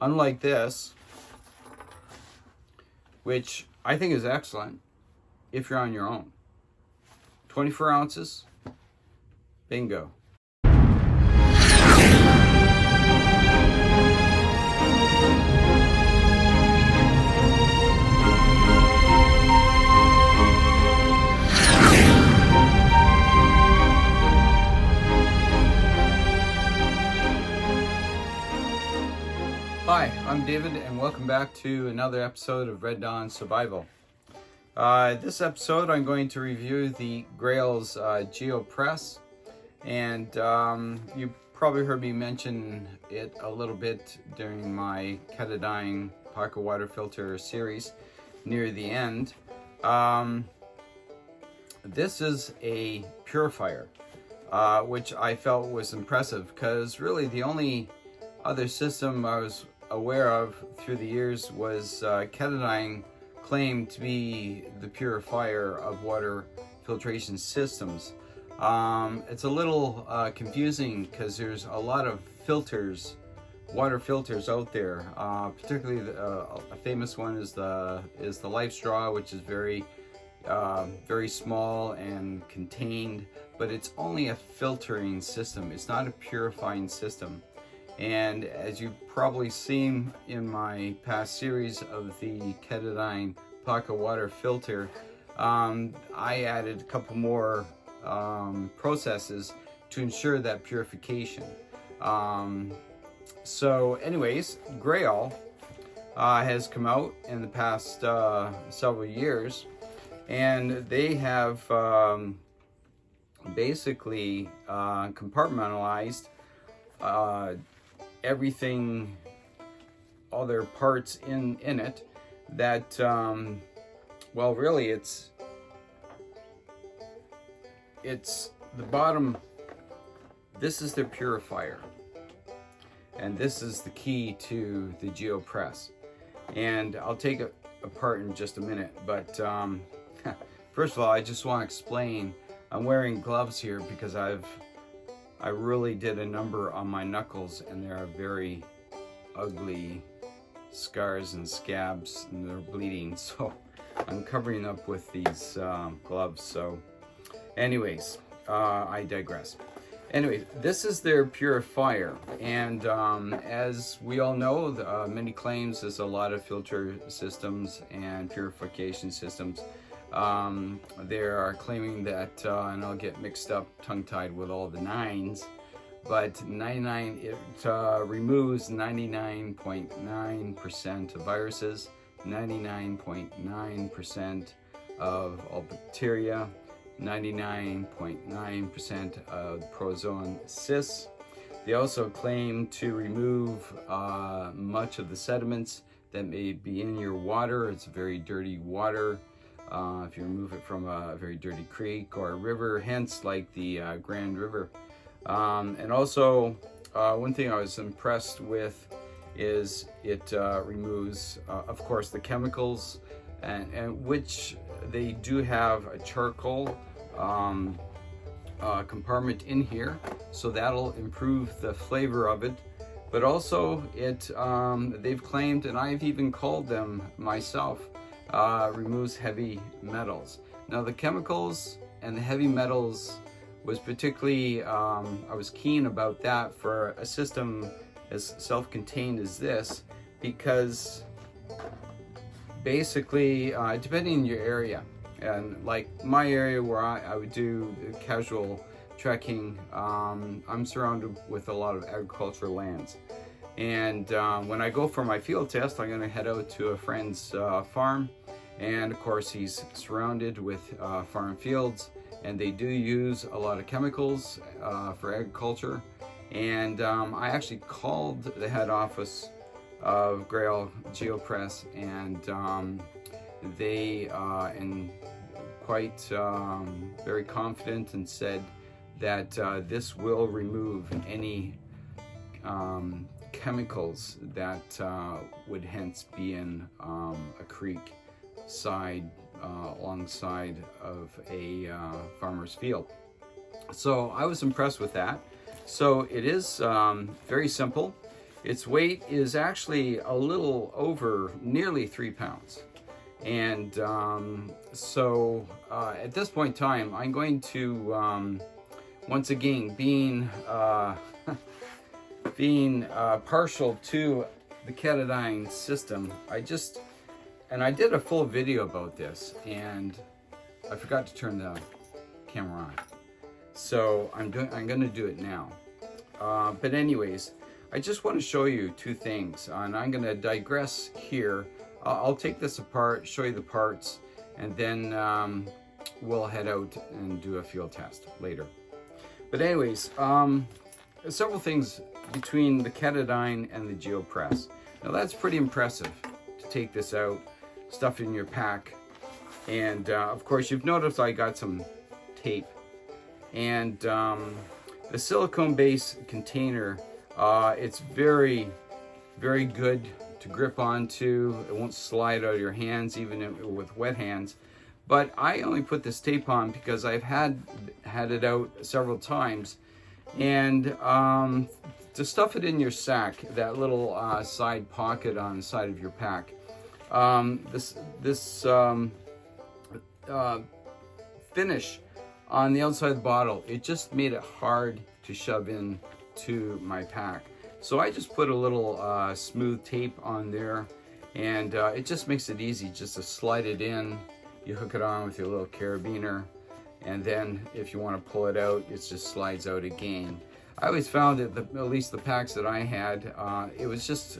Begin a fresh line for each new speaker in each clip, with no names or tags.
unlike this, which I think is excellent if you're on your own. 24 ounces, bingo. Hi, I'm David, and welcome back to another episode of Red Dawn Survival. This episode, I'm going to review the Grayl's Geopress, and you probably heard me mention it a little bit during my Katadyn pocket water filter series near the end. This is a purifier, which I felt was impressive because really the only other system I was aware of through the years was Katadyn claimed to be the purifier of water filtration systems. It's a little confusing because there's a lot of filters, water filters out there. Particularly a famous one is the Life Straw, which is very small and contained, but it's only a filtering system. It's not a purifying system. And as you've probably seen in my past series of the Katadyn pocket water filter, I added a couple more processes to ensure that purification. So anyways, Grayl has come out in the past several years, and they have basically compartmentalized everything, all their parts in it, that well, really it's the bottom. This is their purifier, and this is the key to the Geopress, and I'll take it apart in just a minute. But first of all, I just want to explain, I'm wearing gloves here because I really did a number on my knuckles, and there are very ugly scars and scabs, and they're bleeding, so I'm covering up with these gloves. So anyways, I digress. Anyways, this is their purifier, and as we all know, many claims there's a lot of filter systems and purification systems. They are claiming that, and I'll get mixed up, tongue-tied with all the nines, but it removes 99.9% of viruses, 99.9% of all bacteria, 99.9% of protozoan cysts. They also claim to remove much of the sediments that may be in your water. It's very dirty water. If you remove it from a very dirty creek or a river, hence like the Grand River. And also, one thing I was impressed with is it removes, of course, the chemicals, and which they do have a charcoal compartment in here, so that'll improve the flavor of it. But also, they've claimed, and I've even called them myself, removes heavy metals. Now the chemicals and the heavy metals was particularly, I was keen about that for a system as self-contained as this, because basically, depending on your area, and like my area where I would do casual trekking, I'm surrounded with a lot of agricultural lands. And when I go for my field test, I'm going to head out to a friend's farm, and of course he's surrounded with farm fields, and they do use a lot of chemicals for agriculture. And I actually called the head office of Grayl Geopress, and they and quite very confident, and said that this will remove any chemicals that would hence be in a creek side alongside of a farmer's field. So I was impressed with that. So it is very simple. Its weight is actually a little over nearly 3 pounds. And so at this point in time, I'm going to, once again, being partial to the Katadyn system, I did a full video about this, and I forgot to turn the camera on. So I'm going to do it now. But anyways, I just want to show you two things, and I'm going to digress here. I'll take this apart, show you the parts, and then we'll head out and do a field test later. But anyways, several things between the Katadyn and the Geopress. Now that's pretty impressive to take this out, stuff it in your pack, and of course you've noticed I got some tape, and the silicone-based container, it's very, very good to grip onto. It won't slide out of your hands even with wet hands. But I only put this tape on because I've had it out several times, and to stuff it in your sack, that little side pocket on the side of your pack, this finish on the outside of the bottle, it just made it hard to shove in to my pack. So I just put a little smooth tape on there, and it just makes it easy just to slide it in. You hook it on with your little carabiner, and then if you want to pull it out, it just slides out again. I always found that at least the packs that I had, it was just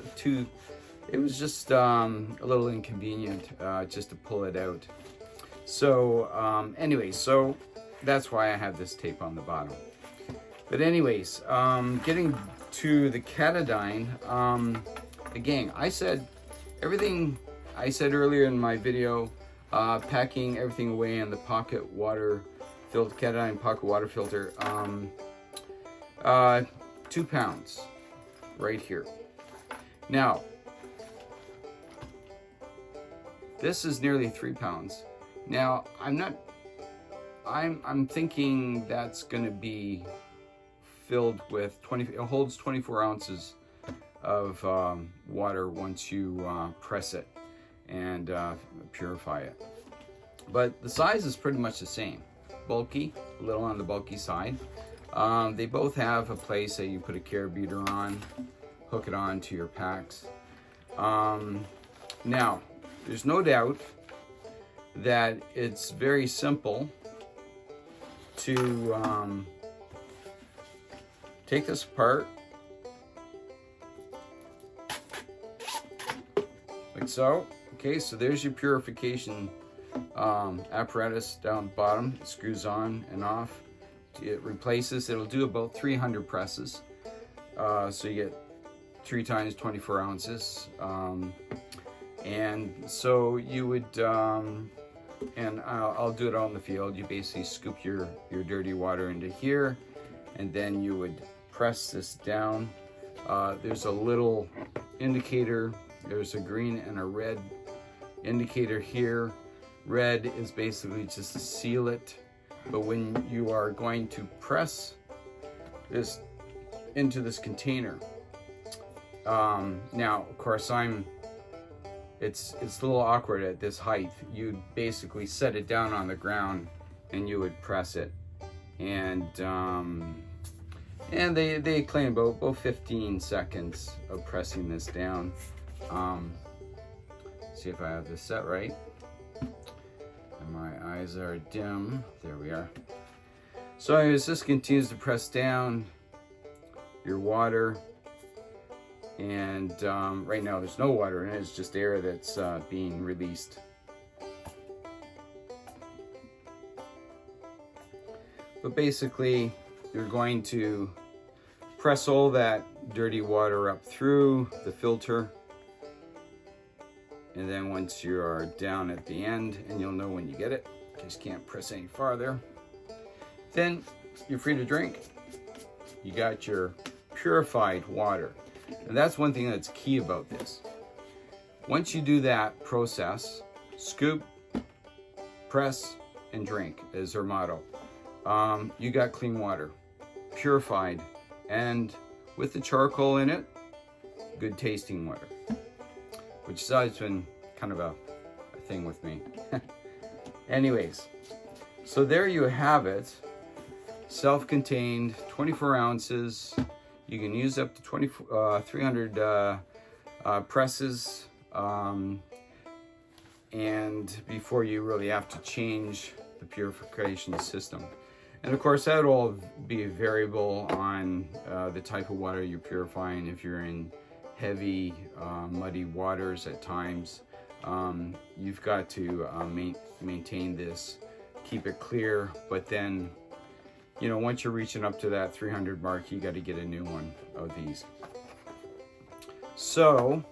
a little inconvenient just to pull it out. So anyway, so that's why I have this tape on the bottom. But anyways, getting to the Katadyn, again, I said everything I said earlier in my video, packing everything away in the pocket water filter, Katadyn pocket water filter, 2 pounds right here. Now, this is nearly 3 pounds. Now, I'm thinking that's going to be filled with it holds 24 ounces of water once you press it and purify it. But the size is pretty much the same. Bulky, a little on the bulky side. They both have a place that you put a carabiner on, hook it on to your packs. Now, there's no doubt that it's very simple to take this apart like so. Okay, so there's your purification apparatus down the bottom. It screws on and off. It replaces, it'll do about 300 presses. So you get 3 times 24 ounces. And so you would, and I'll do it out in the field. You basically scoop your dirty water into here, and then you would press this down. There's a little indicator. There's a green and a red indicator here. Red is basically just to seal it. But when you are going to press this into this container, now of course it's a little awkward at this height. You'd basically set it down on the ground and you would press it, and they claim about 15 seconds of pressing this down. See if I have this set right. And my eyes are dim. There we are. So as this continues to press down your water, and right now there's no water in it, it's just air that's being released. But basically, you're going to press all that dirty water up through the filter, and then once you are down at the end, and you'll know when you get it, just can't press any farther, then you're free to drink. You got your purified water. And that's one thing that's key about this. Once you do that process, scoop, press, and drink is their motto. You got clean water, purified, and with the charcoal in it, good tasting water, which has always been kind of a thing with me. Anyways, so there you have it. Self-contained, 24 ounces. You can use up to 300 presses, and before you really have to change the purification system. And of course, that will all be variable on the type of water you're purifying. If you're in heavy, muddy waters at times, you've got to maintain this, keep it clear. But then, you know, once you're reaching up to that 300 mark, you got to get a new one of these. So,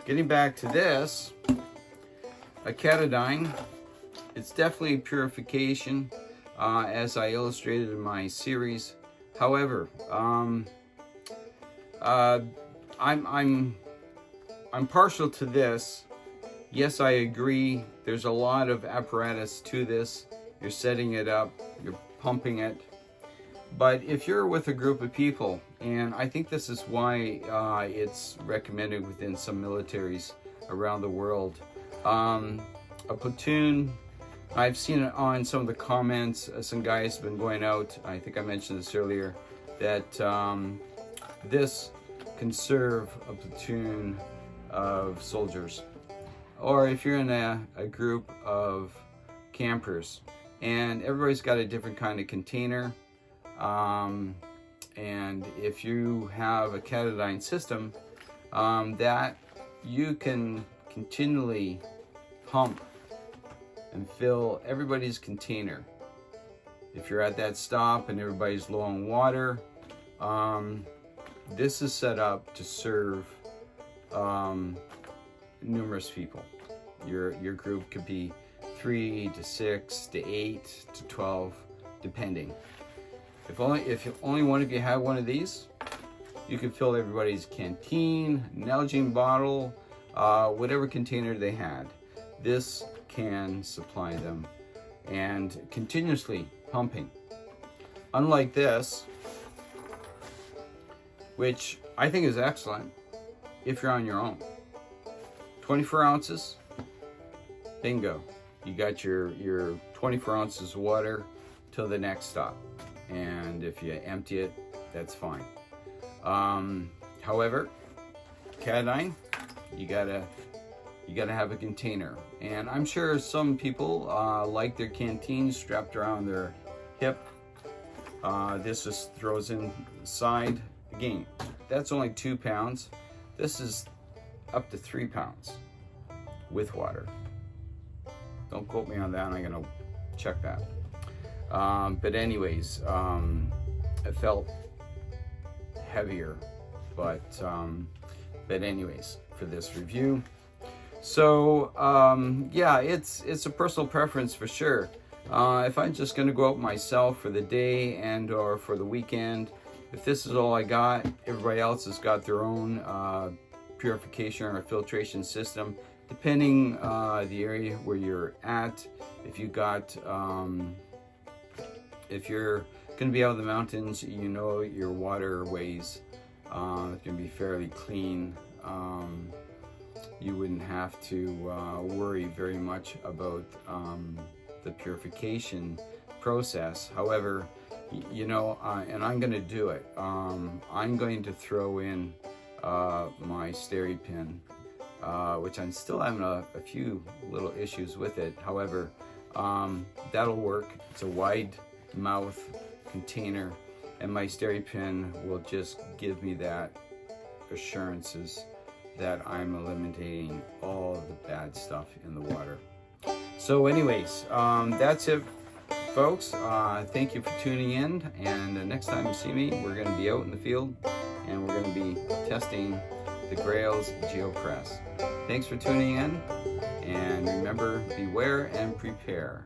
getting back to this, a Katadyn, it's definitely purification, as I illustrated in my series. However, I'm partial to this. Yes, I agree. There's a lot of apparatus to this. You're setting it up, you're pumping it. But if you're with a group of people, and I think this is why it's recommended within some militaries around the world, a platoon, I've seen it on some of the comments, some guys have been going out, I think I mentioned this earlier, that this can serve a platoon of soldiers. Or if you're in a group of campers, and everybody's got a different kind of container, and if you have a Katadyn system, that you can continually pump and fill everybody's container. If you're at that stop and everybody's low on water, this is set up to serve numerous people. Your group could be 3 to 6 to 8 to 12, depending. If only one of you have one of these, you can fill everybody's canteen, Nalgene bottle, whatever container they had. This can supply them, and continuously pumping. Unlike this, which I think is excellent if you're on your own. 24 ounces, bingo. You got your 24 ounces of water till the next stop. And if you empty it, that's fine. However, Katadyn, you gotta have a container. And I'm sure some people like their canteens strapped around their hip. This just throws inside. Again, that's only 2 pounds. This is up to 3 pounds with water. Don't quote me on that, I'm gonna check that. But anyways, it felt heavier, but anyways, for this review. So yeah, it's a personal preference for sure. If I'm just gonna go out myself for the day and or for the weekend, if this is all I got, everybody else has got their own purification or filtration system, depending the area where you're at. If you got if you're going to be out of the mountains, you know your waterways can be fairly clean. You wouldn't have to worry very much about the purification process. However, you know, and I'm going to do it. I'm going to throw in my SteriPen, which I'm still having a few little issues with it. However, that'll work. It's a wide mouth container, and my SteriPen will just give me that assurances that I'm eliminating all of the bad stuff in the water. So anyways, that's it, folks. Thank you for tuning in, and next time you see me, we're going to be out in the field and we're going to be testing the Grayl's Geopress. Thanks for tuning in, and remember, beware and prepare.